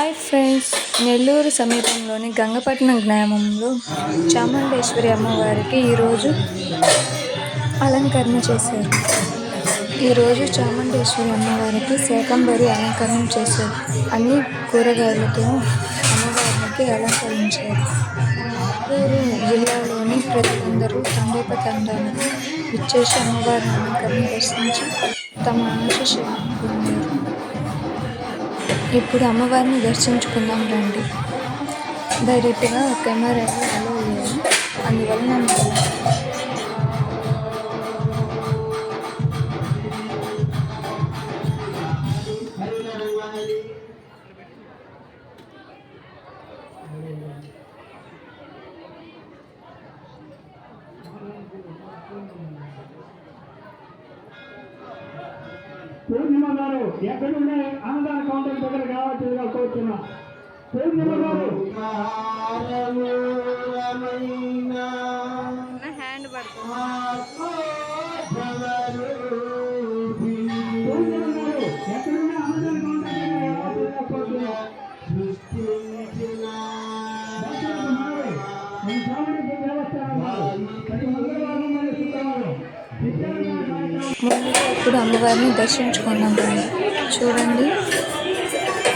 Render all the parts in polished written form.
Hi friends, Nellore సమీపంలోని గంగపట్నం గ్రామంలో చాముండేశ్వరి అమ్మవారికి ఈరోజు అలంకరణ చేశారు. ఈరోజు చాముండేశ్వరి అమ్మవారికి శాకంబరి అలంకరణ చేశారు. అన్ని కూరగాయలతో అమ్మవారికి అలంకరించారు. నెల్లూరు జిల్లాలోని ప్రజలందరూ తండోపతండాలను ఇచ్చేసి అమ్మవారిని అలంకరణ దర్శించి తమ ఆశీస్సులను పొందారు. ఇప్పుడు అమ్మవారిని దర్శించుకుందాం రండి. డైరెక్ట్గా కెమెరాలో అలో లేదు, అందువలన పూర్ణిమ గారు ఎక్కడుండే అన్నదాన కౌంటర్ దగ్గర కావాల్సిందిగా కోరుతున్నా. పూర్ణిమ గారు ఎక్కడుండే అన్నదాన కౌంటర్ దగ్గర కావాల్సిందిగా ముందుగా ఇప్పుడు అమ్మవారిని దర్శించుకున్నాం రండి. చూడండి,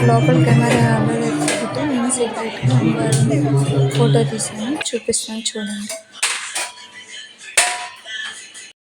లోపల కెమెరా అవ్వలేకపోతే నేను సీక్రెట్గా అమ్మవారిని ఫోటో తీసాను, చూపిస్తాను చూడండి.